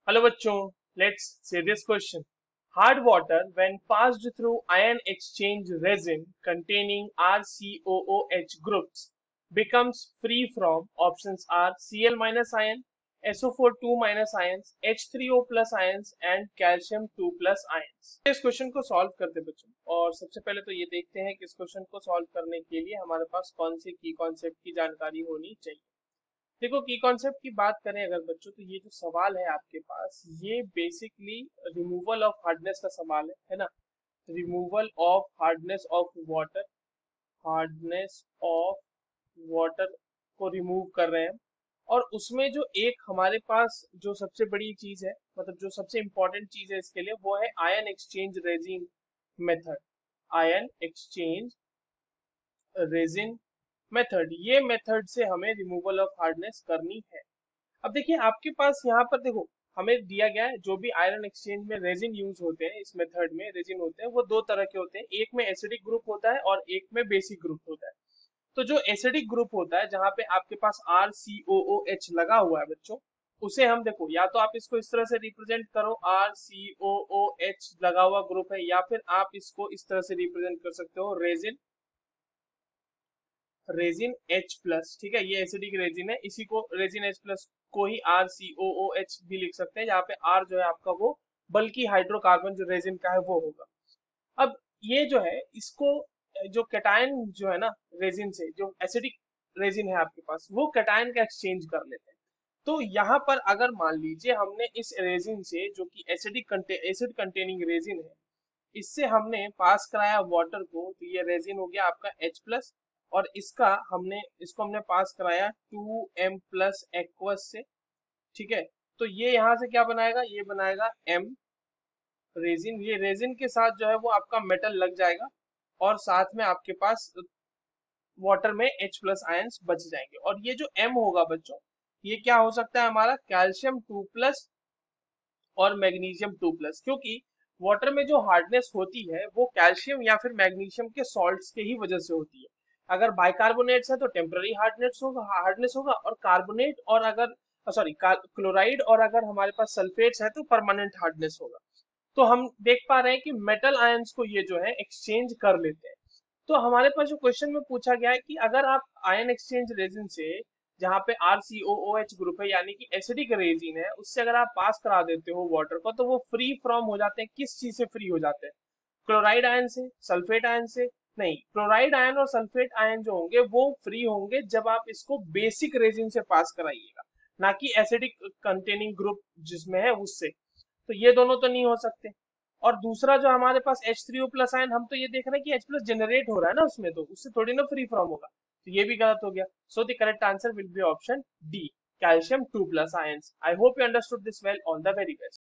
Hello बच्चों, let's see this question. Hard water, when passed through ion exchange resin containing RCOOH groups, becomes free from options are Cl minus ion, SO4 2 minus ions, H3O plus ions and calcium 2 plus ions. इस question को solve करते बच्चों, और सबसे पहले तो ये देखते हैं कि इस क्वेश्चन को सॉल्व करने के लिए हमारे पास कौन से की कॉन्सेप्ट की जानकारी होनी चाहिए। देखो, की कॉन्सेप्ट की बात करें अगर बच्चों, तो ये जो सवाल है आपके पास, ये बेसिकली रिमूवल ऑफ हार्डनेस का सवाल है ना। Removal of hardness of water, hardness of water को रिमूव कर रहे हैं। और उसमें जो एक हमारे पास जो सबसे बड़ी चीज है, मतलब जो सबसे इंपॉर्टेंट चीज है इसके लिए, वो है ion exchange resin method. Ion exchange resin method, ये मेथड से हमें रिमूवल ऑफ हार्डनेस करनी है। अब देखिए आपके पास यहाँ पर देखो, हमें दिया गया है जो भी आयरन एक्सचेंज में रेजिन यूज होते हैं, इस मेथड में रेजिन होते हैं वो दो तरह के होते हैं। एक में एसिडिक ग्रुप होता है और एक में बेसिक ग्रुप होता है। तो जो एसिडिक ग्रुप होता है, जहाँ पे आपके पास RCOOH लगा हुआ है बच्चों, उसे हम देखो, या तो आप इसको इस तरह से रिप्रेजेंट करो, RCOOH लगा हुआ ग्रुप है, या फिर आप इसको इस तरह से रिप्रेजेंट कर सकते हो, रेजिन रेजिन H प्लस। ठीक है, ये एसिडिक रेजिन है, इसी को रेजिन H प्लस को ही RCOOH भी लिख सकते हैं, जहाँ पे R जो है आपका वो बल्कि हाइड्रोकार्बन जो रेजिन का है वो होगा। अब ये जो है इसको, जो कैटायन जो है ना रेजिन से, जो एसिडिक रेजिन है आपके पास, वो कैटायन का एक्सचेंज कर लेते हैं। तो यहाँ पर अगर मान लीजिए हमने इस रेजिन से, जो कि एसिड कंटेनिंग रेजिन है, इससे हमने पास कराया वाटर को, तो ये रेजिन हो गया आपका H प्लस, और इसको हमने पास कराया 2M प्लस एक्वस से। ठीक है, तो ये यहाँ से क्या बनाएगा, ये बनाएगा M रेजिन। ये रेजिन के साथ जो है वो आपका मेटल लग जाएगा, और साथ में आपके पास वाटर में H प्लस आयंस बच जाएंगे। और ये जो M होगा बच्चों, ये क्या हो सकता है हमारा, कैल्शियम 2 प्लस और मैग्नीशियम 2 प्लस, क्योंकि वाटर में जो हार्डनेस होती है वो कैल्शियम या फिर मैग्नीशियम के सॉल्ट्स के ही वजह से होती है। अगर बाइकार्बोनेट्स है तो टेम्पररी हार्डनेस होगा, और कार्बोनेट और अगर सॉरी क्लोराइड और अगर हमारे पास सल्फेट्स है तो परमानेंट हार्डनेस होगा। तो हम देख पा रहे हैं कि मेटल आयंस को ये जो है एक्सचेंज कर लेते हैं। तो हमारे पास जो क्वेश्चन में पूछा गया है कि अगर आप आयन एक्सचेंज रेजिन से, जहाँ पे RCOOH ग्रुप है यानी कि एसिडिक रेजिन है, उससे अगर आप पास करा देते हो वाटर को, तो वो फ्री फ्रॉम हो जाते हैं। किस चीज से फ्री हो जाते हैं, क्लोराइड आयन से, सल्फेट आयन से नहीं। क्लोराइड आयन और सल्फेट आयन जो होंगे वो फ्री होंगे जब आप इसको बेसिक रेजिन से पास कराइएगा, ना कि एसिडिक कंटेनिंग ग्रुप जिसमें है उससे। तो ये दोनों तो नहीं हो सकते। और दूसरा जो हमारे पास H3O प्लस आयन, हम तो ये देख रहे हैं कि H प्लस जनरेट हो रहा है ना उसमें, तो उससे थोड़ी ना फ्री फ्रॉम होगा, तो ये भी गलत हो गया। So the correct answer will be option D, calcium 2 plus ions. I hope you understood this well. All the very best.